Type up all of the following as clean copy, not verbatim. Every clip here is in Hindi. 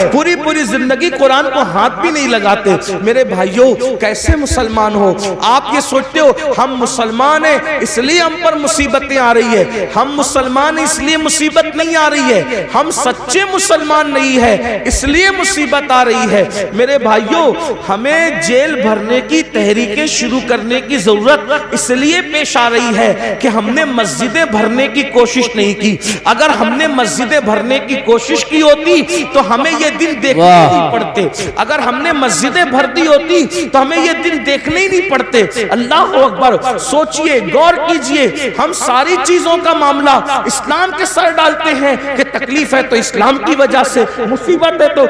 पूरी पूरी जिंदगी कुरान को हाथ भी नहीं लगाते। मेरे भाइयों, कैसे मुसलमान हो आप? ये सोचते हो हम मुसलमान हैं इसलिए हम पर मुसीबतें आ रही है। हम मुसलमान इसलिए मुसीबत नहीं आ रही है, हम सच्चे मुसलमान नहीं है इसलिए मुसीबत आ रही है। मेरे भाइयों, हमें जेल भरने की तहरीकें शुरू करने की जरूरत इसलिए पेश आ रही है कि हमने मस्जिदें भरने की कोशिश नहीं की। अगर हमने मस्जिदें भरने की कोशिश की होती तो हमें ये दिन देखने नहीं पड़ते। अगर हमने मस्जिदें भर दी होती तो हमें ये दिन देखने ही नहीं पड़ते। अल्लाह अकबर। सोचिए, गौर कीजिए, हम सारी चीजों का मामला इस्लाम के सर डालते हैं कि तकलीफ है तो इस्लाम की वजह से, मुसीबत है तो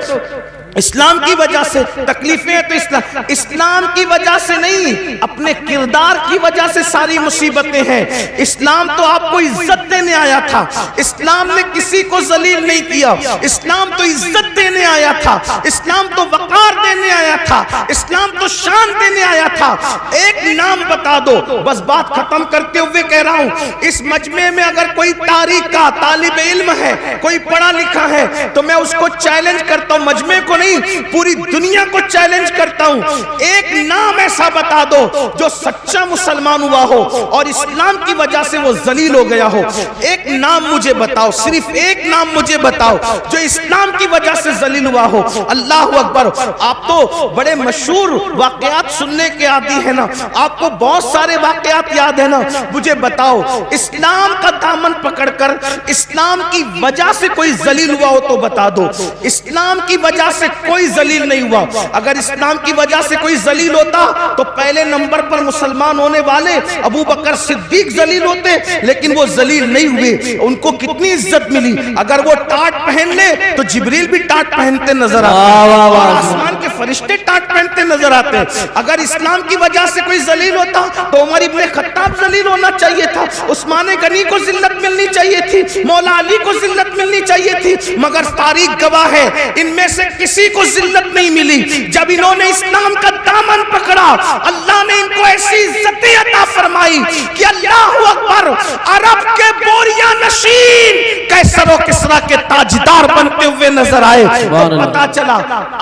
इस्लाम की वजह से, तकलीफें हैं तो इस्लाम की वजह से नहीं, अपने किरदार की वजह से सारी मुसीबतें हैं। इस्लाम तो आपको इज्जत देने आया था, इस्लाम ने किसी को जलील नहीं किया। इस्लाम तो इज्जत देने आया था, इस्लाम तो वकार देने आया था, इस्लाम तो शान देने आया था। एक नाम बता दो, बस बात खत्म करते हुए कह रहा हूं, इस मजमे में अगर कोई तारीख का तालिब इल्म है, कोई पढ़ा लिखा है, तो मैं उसको चैलेंज करता हूं, मजमे को नहीं पूरी दुनिया को चैलेंज करता हूं। एक नाम ऐसा बता दो जो सच्चा मुसलमान हुआ हो और इस्लाम की वजह से वो जलील हो गया हो। एक नाम मुझे बताओ, सिर्फ एक नाम मुझे बताओ जो इस्लाम की वजह से जलील हुआ हो। अल्लाह अकबर। आप तो बड़े मशहूर वाकयात सुनने के आदी है ना, आपको बहुत सारे वाकयात याद है ना। मुझे बताओ, इस्लाम का दामन पकड़कर इस्लाम की वजह से कोई जलील हुआ हो तो बता दो। इस्लाम की वजह से कोई जलील नहीं हुआ। अगर इस्लाम की वजह से कोई जलील होता तो पहले नंबर पर मुसलमान होने वाले अबू बकर सिद्दीक जलील होते, लेकिन वो जलील नहीं हुए। उनको कितनी इज्जत मिली। अगर वो टाट पहन ले तो जिब्रील भी टाट पहनते नजर आते, और आसमान के फरिश्ते टाट पहनते नजर आते। अगर इस्लाम की वजह से कोई जलील होता तो उमर इब्ने खत्ताब जलील होना चाहिए था, उस्मान गनी को जिल्लत मिलनी चाहिए थी, मौला अली को जिल्लत मिलनी चाहिए थी। मगर तारीख गवाह है, इनमें से किसी को जिल्लत नहीं मिली। जब इन्होंने इस्लाम का दामन पकड़ा, अल्लाह ने इनको ऐसी इज्जतें अता फरमाई कि अल्लाहु अकबर, अरब के बोरिया नशीन कैसर और किस्रा के ताजदार बनते हुए नजर आए। तो पता चला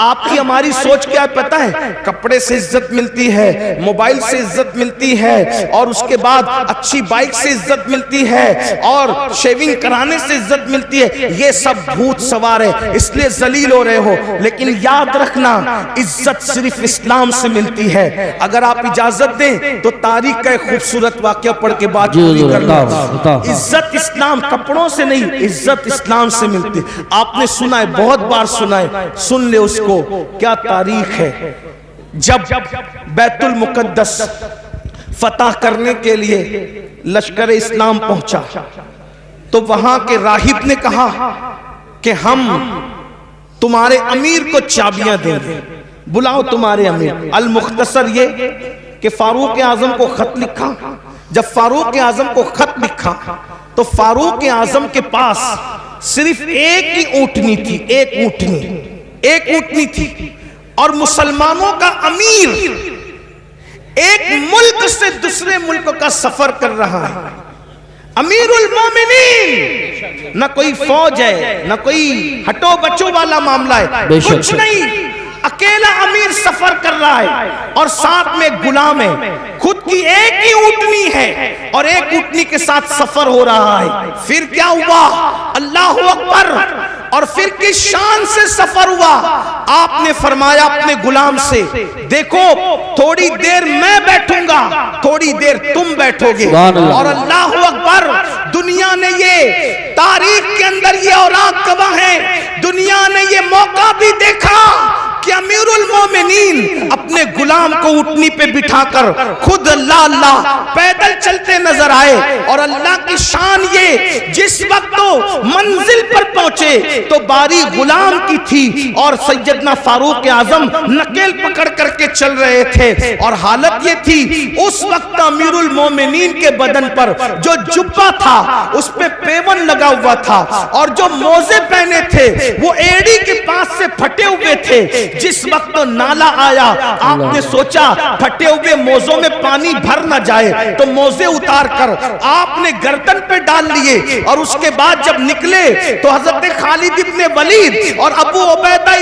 आपकी हमारी सोच क्या है पता है? कपड़े से इज्जत मिलती है, मोबाइल से इज्जत मिलती है, और उसके बाद अच्छी बाइक से इज्जत मिलती है, और शेविंग कराने से इज्जत मिलती है। ये सब भूत सवार है, इसलिए जलील हो रहे हो। लेकिन याद रखना, इज्जत सिर्फ इस्लाम से मिलती है। अगर आप इजाजत दें तो तारीख का एक खूबसूरत वाकया पढ़ के बात पूरी कर लो। इज्जत इस्लाम, कपड़ों से नहीं, इज्जत इस्लाम से मिलती। आपने सुना है, बहुत बार सुना है, सुन ले उसको। क्या तारीख है? जब बैतुल मुकद्दस फतह करने के लिए लश्कर इस्लाम पहुंचा तो वहां के राहिब ने कहा कि हम तुम्हारे अमीर को चाबियां देंगे, बुलाओ तुम्हारे अमीर। अल मुख्तसर ये कि फारूक आजम को खत लिखा। जब फारूक आजम को खत लिखा तो फारूक आजम के पास सिर्फ एक ही ऊँटनी थी, एक ऊँटनी थी, और मुसलमानों का अमीर एक मुल्क से दूसरे मुल्क का सफर कर रहा है। अमीरुल मोमिनीन, न कोई फौज है, न कोई हटो बचो वाला मामला है, कुछ नहीं। अकेला अमीर सफर कर रहा है और साथ में गुलाम है। खुद की एक ही ऊँटनी है और एक ऊँटनी के साथ सफर हो रहा है। फिर क्या हुआ? अल्लाहु अकबर। और फिर किस शान से सफर हुआ? आपने फरमाया अपने गुलाम से, देखो थोड़ी देर मैं बैठूंगा, थोड़ी देर तुम बैठोगे। और अल्लाहु अकबर, दुनिया ने ये तारीख के अंदर ये औरात गवाह है, दुनिया ने ये मौका भी देखा कि अमीरुल मोमिनीन अपने गुलाम को ऊँटनी पे बिठाकर खुद अल्लाह अल्लाह पैदल चलते नजर आए। और अल्लाह की शान ये, जिस वक्त तो मंजिल पर पहुंचे तो बारी गुलाम की थी और सैयदना फारूक आजम नकेल पकड़ करके चल रहे थे। और हालत ये थी, उस वक्त अमीरुल मोमिनीन के बदन पर जो जुब्बा था उस पे पेवन लगा हुआ था, और जो मोजे पहने थे वो एड़ी के पास से फटे हुए थे। जिस वक्त तो नाला आया, आपने सोचा फटे हुए मोजों में पानी भर ना जाए, तो मोजे उतार कर आपने गर्दन पे डाल लिए। और उसके बाद जब निकले तो हजरत खालिद इब्ने वलीद और अबू उबैदा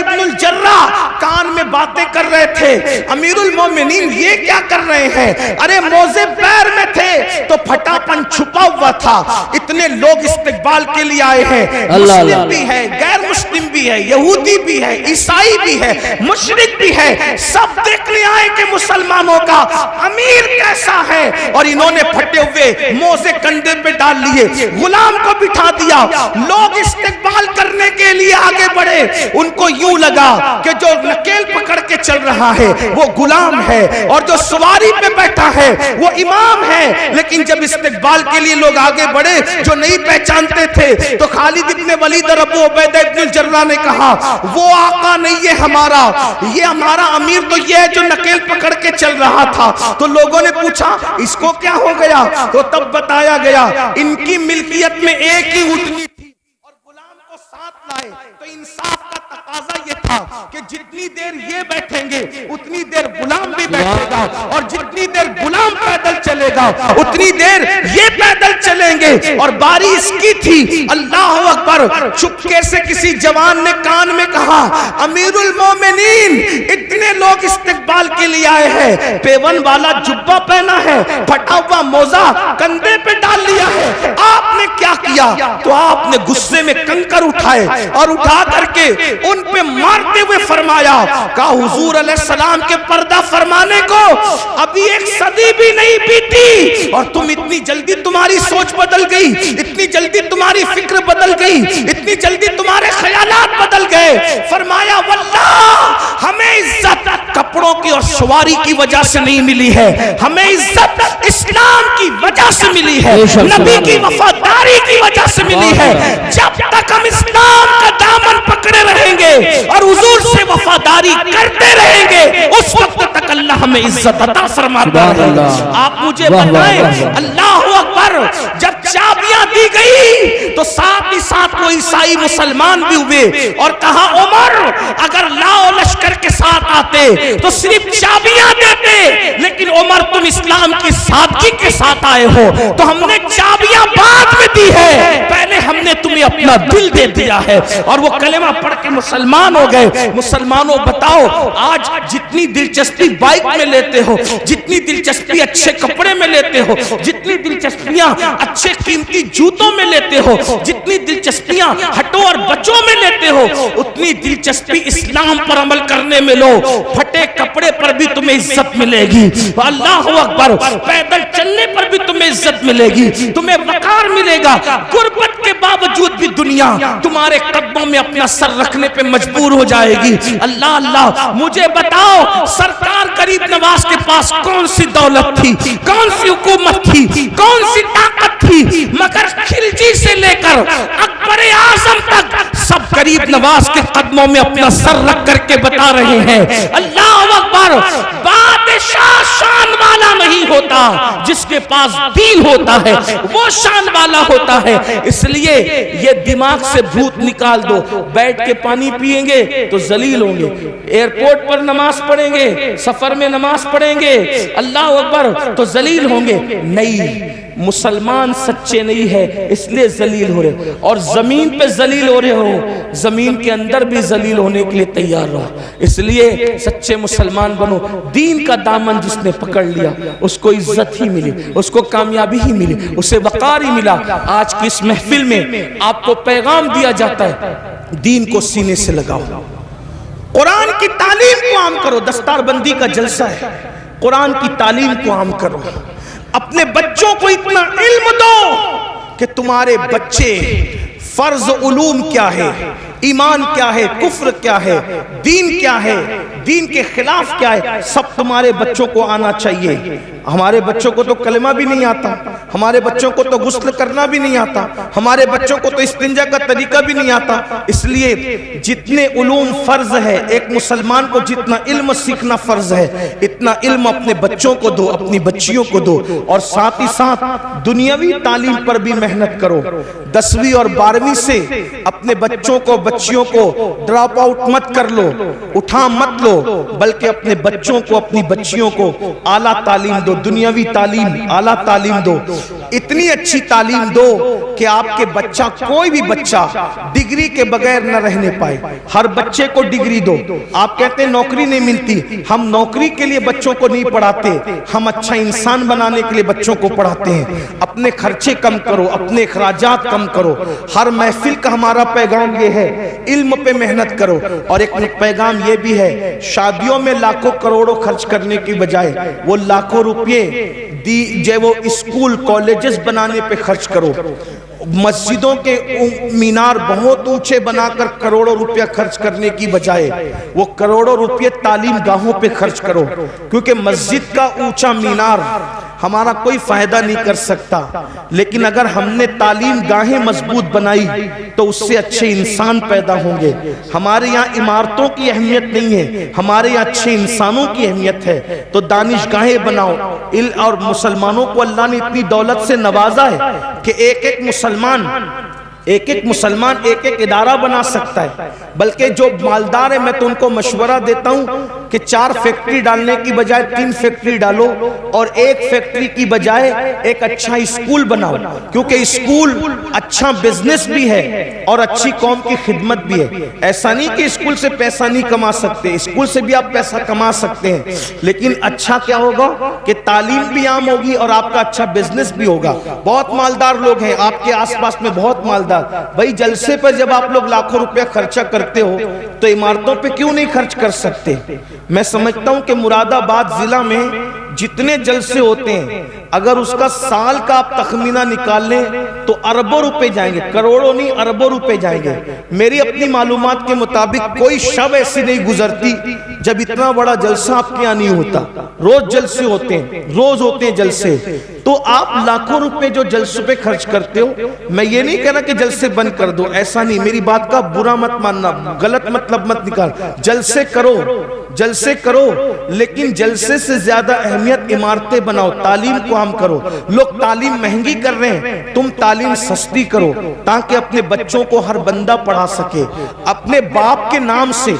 बातें कर रहे थे, अमीरुल मोमिनीन ये क्या कर रहे हैं? अरे मोजे पैर में थे तो फटापन छुपा हुआ था। इतने लोग इस्तिकबाल के लिए आए हैं, मुस्लिम भी है, गैर मुस्लिम भी है, यहूदी भी है, ईसाई भी है, मुशरिक भी है, सब देखने आए कि मुसलमानों का अमीर कैसा है। और इन्होंने फटे हुए मोजे कंधे पे डाल लिए, गुलाम को बिठा दिया। लोग इस्तिकबाल करने के लिए आगे बढ़े, उनको यूं लगा कि जो नकेल पकड़ के चल रहा है वो गुलाम है और जो सवारी पे बैठा है वो इमाम है। लेकिन जब इस्तिकबाल के लिए लोग आगे बढ़े जो नहीं पहचानते थे, तो खालिद इब्न वलीद और अबू उबैदा इब्न जर्राह ने कहा वो आका नहीं है हमारा, ये हमारा अमीर तो ये है जो नकेल पकड़ के चल रहा था। तो लोगों ने पूछा इसको क्या हो गया? तो तब बताया गया इनकी मिल्कियत में एक ही ऊँटनी थी और गुलाम को साथ लाए। तो इंसाफ का तकाजा ये था कि जितनी देर ये बैठेंगे उतनी देर गुलाम भी बैठेगा, और जितनी देर गुलाम पैदल चलेगा उतनी देर ये पैदल चलेंगे। और बारी इसकी थी, अल्लाह अकबर, चुपके से किसी जवान ने कान में कहा अमीरुल मोमिनीन इतने लोग इस्तिकबाल के लिए आए हैं, पेवन वाला जुब्बा पहना है, फटा हुआ मोजा कंधे पे डाल लिया है, आपने क्या किया? तो आपने गुस्से में कंकर उठाए और उठा करके उन पे मारते हुए फरमाया का हुजूर अलैहिस्सलाम के पर्दा फरमाने को अभी एक सदी भी नहीं बीती और तुम इतनी जल्दी तुम्हारी सोच बदल गई, इतनी जल्दी तुम्हारी फिक्र बदल गई, इतनी जल्दी तुम्हारे ख्यालात बदल गए। फरमाया वल्लाह हमें इज्जत कपड़ों की और सवारी की वजह से नहीं मिली है, हमें इज्जत इस्लाम की वजह से मिली है, नबी की वफादारी की वजह से मिली है। जब तक हम इस्लाम का दामन पकड़े रहेंगे और हुजूर से वफादारी करते रहेंगे उस वक्त तक अल्लाह हमें इज्जत अता फरमाता है। आप मुझे बताएं, अल्लाह अकबर, जब चाबियां दी गई तो साथ ही साथ वो ईसाई मुसलमान भी हुए और कहा उमर अगर लाओ लश्कर के साथ आते तो सिर्फ चाबियां देते, लेकिन उमर तुम इस्लाम की सादगी के साथ आए हो तो हमने चाबियां बाद में दी है, पहले हमने तुम्हें अपना दिल दे दिया है। और वो कलेमा पढ़ के मुसलमान हो गए। मुसलमानों बताओ आज जितनी दिलचस्पी बाइक में लेते हो, जितनी दिलचस्पी अच्छे कपड़े में लेते हो, जितनी दिलचस्पियां अच्छे कीमती जूतों में लेते हो, जितनी दिलचस्पियां हटो और बच्चों में लेते हो, उतनी दिलचस्पी इस्लाम पर अमल करने में लो। फटे कपड़े पर भी तुम्हें इज्जत मिलेगी, अल्लाह अकबर, पैदल चलने पर भी तुम्हें इज्जत मिलेगी, तुम्हें वकार मिलेगा। गुर्बत के बावजूद भी दुनिया तुम्हारे कदमों में अपना सर रखने पे मजबूर हो जाएगी। अल्लाह अल्लाह, मुझे बताओ सरकार गरीब नवाज के पास कौन सी दौलत थी, कौन सी हुकूमत थी, कौन सी ताकत थी, मगर खिलजी से लेकर अकबर आजम तक सब गरीब नवाज के कदमों में अपना सर रख करके बता रहे हैं अल्लाह अकबर। बादशाह शान वाला नहीं होता, जिसके पास दीन होता है वो शान वाला होता है। इसलिए ये दिमाग से भूत निकाल दो, बैठ के पानी पिएंगे तो जलील होंगे, एयरपोर्ट पर नमाज पढ़ेंगे, सफर में नमाज पढ़ेंगे, अल्लाह अकबर, तो जलील होंगे। नहीं, मुसलमान सच्चे नहीं है इसलिए जलील हो रहे, और जमीन पे जलील हो रहे हो, जमीन के अंदर भी जलील होने के लिए तैयार रहो। इसलिए सच्चे मुसलमान बनो। दीन का दामन जिसने पकड़ लिया उसको इज्जत ही मिली, उसको कामयाबी ही मिली, उसे वकार ही मिला। आज की इस महफिल में आपको पैगाम दिया जाता है दीन को सीने से लगाओ, कुरान की तालीम को आम करो। दस्तारबंदी का जलसा है, कुरान की तालीम को आम करो। अपने बच्चों को इतना इल्म दो कि तुम्हारे बच्चे फर्ज उलूम क्या है, ईमान क्या है, कुफ्र क्या है, दीन क्या है, दीन के खिलाफ क्या है, सब तुम्हारे बच्चों को आना चाहिए। हमारे बच्चों को तो कलमा भी नहीं आता, हमारे बच्चों को तो गुस्ल करना भी नहीं आता, हमारे बच्चों को तो इस्तिंजा का तरीका भी नहीं आता। इसलिए जितने उलूम फर्ज है, एक मुसलमान को जितना इल्म सीखना फर्ज है, इतना इल्म अपने बच्चों को दो, अपनी बच्चियों को दो। और साथ ही साथ दुनियावी तालीम पर भी मेहनत करो। 10वीं और 12वीं से अपने बच्चों को बच्चियों को ड्रॉप आउट मत कर लो, उठा मत लो, बल्कि अपने बच्चों को, अपनी बच्चियों को आला तालीम दो, दुनियावी तालीम, आला तालीम दो, इतनी अच्छी तालीम दो कि आपके बच्चा, कोई भी बच्चा डिग्री के बगैर न रहने पाए। हर बच्चे को डिग्री दो। आप कहते हैं नौकरी नहीं मिलती, हम नौकरी के लिए बच्चों को नहीं पढ़ाते, हम अच्छा इंसान बनाने के लिए बच्चों को पढ़ाते हैं। अपने खर्चे कम करो, अपने अखराजात कम करो। हर महफिल का हमारा पैगाम ये है, इल्म पे मेहनत करो। और एक पैगाम ये भी है, शादियों में लाखों करोड़ों खर्च करने की बजाय वो लाखों रुपये जो वो स्कूल कॉलेजेस बनाने पे खर्च करो। मस्जिदों के मीनार बहुत ऊंचे बनाकर करोड़ों रुपया खर्च करने की बजाय वो करोड़ों रुपये तालीम गाहों पे खर्च करो, क्योंकि मस्जिद का ऊंचा मीनार हमारा कोई फायदा नहीं कर सकता, लेकिन अगर हमने तालीम गाहें मजबूत बनाई तो उससे अच्छे इंसान पैदा होंगे। हमारे यहाँ इमारतों की अहमियत नहीं है, हमारे यहाँ अच्छे इंसानों की अहमियत है। तो दानिश गाहें बनाओ। और मुसलमानों को अल्लाह ने इतनी दौलत से नवाजा है कि एक एक मुसलमान एक एक इदारा बना सकता है। बल्कि जो मालदार है, मैं तो उनको मशवरा देता हूं कि 4 फैक्ट्री डालने की बजाय 3 फैक्ट्री डालो, और 1 फैक्ट्री की बजाय एक अच्छा स्कूल बनाओ, क्योंकि स्कूल अच्छा बिजनेस भी है और अच्छी कौम की खिदमत भी है। ऐसा नहीं कि स्कूल से पैसा नहीं कमा सकते, स्कूल से भी आप पैसा कमा सकते हैं, लेकिन अच्छा क्या होगा कि तालीम भी आम होगी और आपका अच्छा बिजनेस भी होगा। बहुत मालदार लोग हैं आपके आसपास में, बहुत मालदार। भाई जलसे पर जब आप लोग लाखों रुपया खर्चा करते हो तो इमारतों पे क्यों नहीं खर्च कर सकते? मैं समझता हूं कि मुरादाबाद जिला में जितने जलसे होते हैं, अगर उसका साल का आप तखमीना निकाल लें तो अरबों रुपए जाएंगे, करोड़ों नहीं अरबों रुपए जाएंगे। मेरी अपनी मालूमात के मुताबिक कोई शब ऐसी नहीं गुजरती जब इतना बड़ा जलसा आपके यहाँ नहीं होता। रोज जलसे होते हैं, रोज होते हैं जलसे। तो आप लाखों रुपए जो जलसों पे खर्च करते हो, मैं ये नहीं कह रहा कि जलसे बंद कर दो, ऐसा नहीं, मेरी बात का बुरा मत मानना, गलत मतलब मत निकाल। जलसे करो, जलसे करो, लेकिन जलसे से ज्यादा अहमियत इमारतें बनाओ, तालीम को हम करो। लोग तालीम महंगी कर रहे हैं, तुम तालीम सस्ती करो ताकि अपने बच्चों को हर बंदा पढ़ा सके। अपने बाप के नाम से,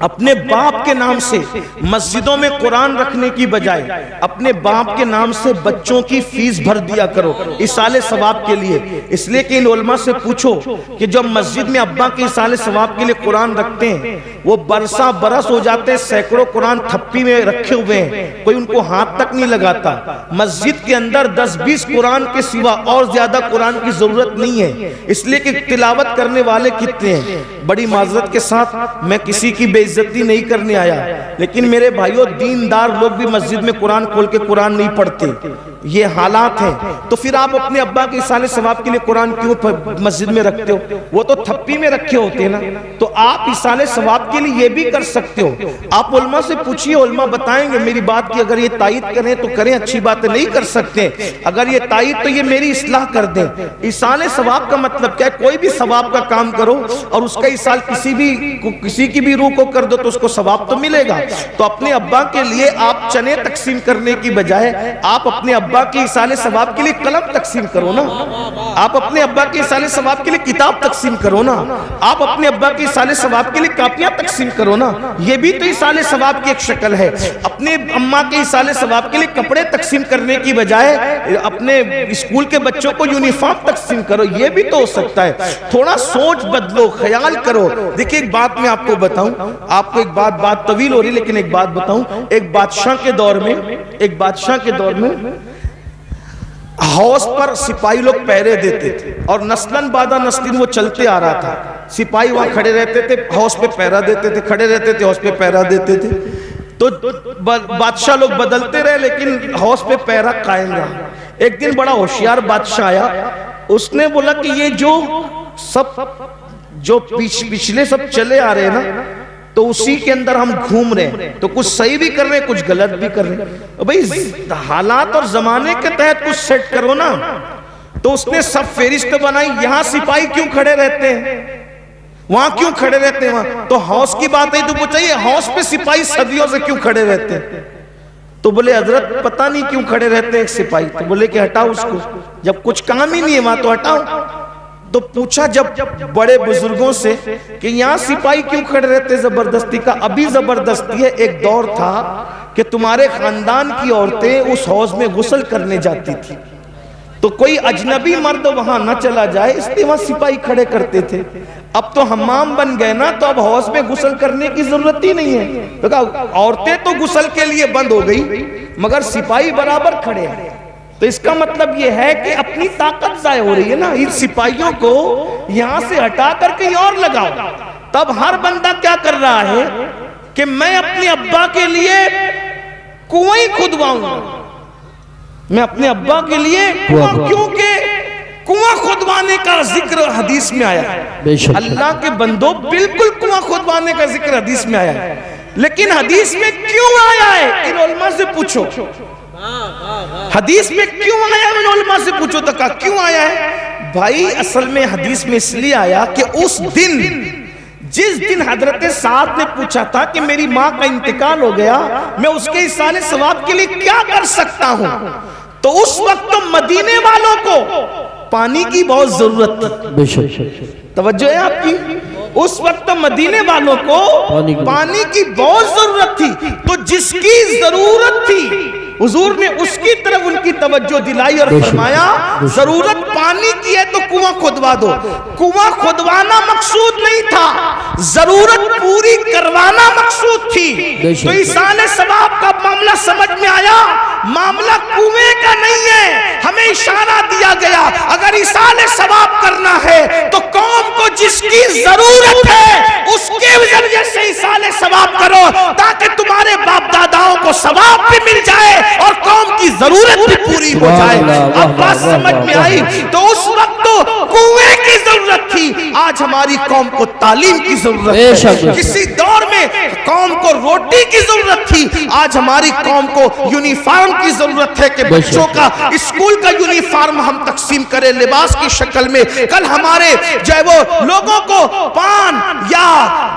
अपने बाप के नाम से मस्जिदों में कुरान रखने की बजाय अपने बाप के नाम से बच्चों की फीस भर दिया करो इसाले सवाब के लिए। इसलिए कि इन उलमा से पूछो कि जब मस्जिद में अब्बा के इसाले सवाब के लिए कुरान रखते हैं, वो बरसा बरस हो जाते हैं, सैकड़ों कुरान थप्पी में रखे हुए हैं, कोई उनको हाथ तक नहीं लगाता। मस्जिद के अंदर 10-20 कुरान के सिवा और ज्यादा कुरान की जरूरत नहीं है, इसलिए कि तिलावत करने वाले कितने हैं। बड़ी माजरत के साथ मैं किसी की बेइज्जती नहीं करने आया, लेकिन मेरे भाइयों दीनदार लोग भी मस्जिद में कुरान खोल के कुरान नहीं पढ़ते, ये हालात हैं। तो फिर आप अपने अब्बा के इसाले सवाब के लिए कुरान क्यों मस्जिद में रखते हो? वो तो थप्पी में रखे होते हैं ना। तो आप इसाले सवाब के लिए ये भी कर सकते हो। आप उलमा से पूछिए, उलमा बताएंगे मेरी बात की। अगर ये तायद करें तो करें, अच्छी बात है, नहीं कर सकते अगर ये तायद तो ये मेरी इस्लाह कर दें। इसाले सवाब का मतलब क्या है? कोई भी सवाब का काम करो और उसका इसाल किसी की भी रूह को कर दो तो उसको सवाब तो मिलेगा। तो अपने अब्बा के लिए आप चने तकसीम करने की बजाय आप अपने अब्बा के इसाले सवाब के लिए कलम तकसीम करो ना। आप अपने अब्बा के इसाले सवाब के लिए किताब तकसीम करो ना। आप अपने अब्बा के इसाले सवाब के लिए कापियां तकसीम करो ना। ये भी तो इसाले सवाब की एक शक्ल है। अपने अम्मा के इसाले सवाब के लिए कपड़े तकसीम करने की बजाय अपने स्कूल के बच्चों को यूनिफॉर्म तकसीम करो, ये भी तो हो सकता है। थोड़ा सोच बदलो, ख्याल करो। देखिए एक बात मैं आपको बताऊं, आपको एक बात तवील हो रही, लेकिन एक बात बताऊं। एक बादशाह के दौर में हौस पर सिपाही लोग पहरे देते थे और नस्लन बादा नस्लिन वो चलते आ रहा था। सिपाही वहां खड़े रहते थे, हौस पे पहरा देते थे, खड़े रहते थे, हौस पे पहरा देते थे। तो बादशाह लोग बदलते रहे लेकिन हौस पे पहरा कायम रहा। एक दिन बड़ा होशियार बादशाह आया, उसने बोला कि ये जो पिछले सब चले आ रहे हैं ना, तो उसी के अंदर हम घूम रहे हैं, तो कुछ सही भी कर रहे हैं, कुछ गलत भी कर रहे हैं। भाई हालात और जमाने के तहत कुछ सेट करो ना। तो उसने सब फेरिस्त बनाई, यहां सिपाही क्यों खड़े रहते हैं, वहां क्यों खड़े रहते हैं वहां। तो हौस की बात है तो पूछा ये हौस पे सिपाही सदियों से क्यों खड़े रहते हैं। तो बोले हजरत पता नहीं क्यों खड़े रहते हैं एक सिपाही। तो बोले कि हटाओ उसको, जब कुछ काम ही नहीं है वहां तो हटाओ। तो पूछा जब बड़े बुजुर्गों से कि यहाँ सिपाही क्यों खड़े रहते जबरदस्ती का? अभी जबरदस्ती है, एक दौर था कि तुम्हारे खानदान की औरतें उस हौज में गुस्ल करने जाती थी, तो कोई अजनबी मर्द वहां न चला जाए इसलिए वहां सिपाही खड़े करते थे। अब तो हम्माम बन गए ना, तो अब हौज में गुस्ल करने की जरूरत ही नहीं है। तो औरतें तो गुस्ल के लिए बंद हो गई, मगर सिपाही बराबर खड़े हैं। तो इसका मतलब यह है कि अपनी ताकत जाय हो रही है ना। इन सिपाहियों को यहां से हटा कर कहीं और लगाओ। तब हर बंदा क्या कर रहा है कि मैं अपने अब्बा के लिए कुआं ही खुदवाऊंगा, मैं अपने अब्बा के लिए क्योंकि कुआं खुदवाने का जिक्र हदीस में आया है। अल्लाह के बंदो, बिल्कुल कुआं खुदवाने का जिक्र हदीस में आया है, लेकिन हदीस में क्यों आया है इन उलमा से पूछो। हदीस में क्यों आया है इन उलमा से पूछो। तो कहा क्यों आया है भाई? असल में हदीस में इसलिए आया कि उस दिन, जिस दिन हजरत साद ने पूछा था कि मेरी माँ का इंतकाल हो गया, मैं उसके इसाले सवाब के लिए क्या कर सकता हूं, तो उस वक्त तो मदीने वालों को पानी की बहुत जरूरत थी। तवज्जो है आपकी? उस वक्त तो मदीने वालों को पानी की बहुत जरूरत थी। तो जिसकी जरूरत थी हुजूर ने उसकी तरफ उनकी तवज्जो दिलाई और फरमाया जरूरत पानी की है तो कुआं खुदवा दो। कुआं खुदवाना मकसूद नहीं था, जरूरत पूरी करवाना मकसूद थी। तो इसाले सवाब का मामला समझ में आया, मामला कुएं का नहीं है। हमें इशारा दिया गया अगर इसाले सवाब करना है तो कौम को जिसकी जरूरत है उसके वजह से इसाले सवाब करो, ताकि तुम्हारे बाप दादाओं को सवाब भी मिल जाए और कौम की जरूरत भी पूरी हो जाए। अब बात समझ में आई? तो उस वक्त तो कुएं की जरूरत थी, आज हमारी कौम को तालीम की जरूरत है। किसी दौर में कौम को रोटी की जरूरत थी, आज हमारी कौम को यूनिफॉर्म की जरूरत है कि बच्चों का स्कूल का यूनिफॉर्म हम तकसीम करें लिबास की शक्ल में। कल हमारे जो है वो लोगों को पान या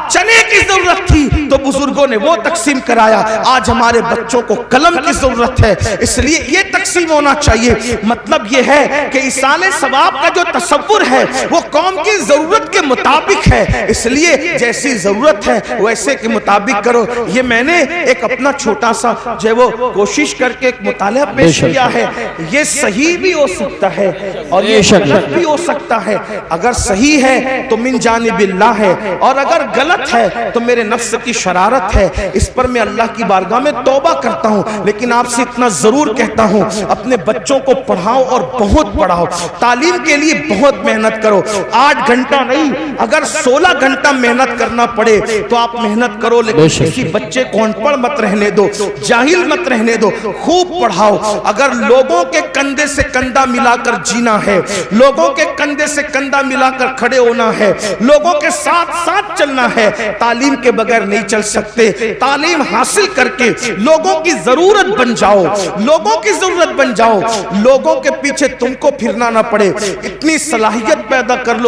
चने की जरूरत थी तो बुजुर्गों ने वो तकसीम कराया, आज हमारे बच्चों को कलम की जरूरत है, इसलिए ये तकसीम होना चाहिए। मतलब ये है कि इसाले सवाब का जो तसव्वुर है वो कौम की जरूरत के मुताबिक है, इसलिए जैसी जरूरत है वैसे के मुताबिक करो। ये मैंने एक अपना छोटा सा जो है वो कोशिश करके एक मुताला पेश किया है। ये सही भी हो सकता है और ये गलत भी हो सकता है। अगर सही है तो मिन जानिबिल्लाह है, और अगर गलत है तो मेरे नफ्स की शरारत है। इस पर मैं अल्लाह की बारगाह में तौबा करता हूं, लेकिन आपसे इतना जरूर कहता हूं अपने बच्चों को पढ़ाओ और बहुत पढ़ाओ, तालीम के लिए बहुत मेहनत करो। 8 घंटा नहीं, अगर 16 घंटा मेहनत करना पड़े तो आप मेहनत करो, लेकिन किसी बच्चे को अनपढ़ मत रहने दो, जाहिल मत रहने दो, खूब पढ़ाओ। अगर लोगों के कंधे से कंधा मिलाकर जीना है, लोगों के कंधे से कंधा मिलाकर खड़े होना है, लोगों के साथ साथ चलना है, तालीम के बगैर नहीं चल सकते। तालीम हासिल करके लोगों की जरूरत बन जाओ, लोगों की जरूरत बन जाओ, लोगों के पीछे तुमको फिरना ना पड़े, इतनी सलाहियत पैदा कर लो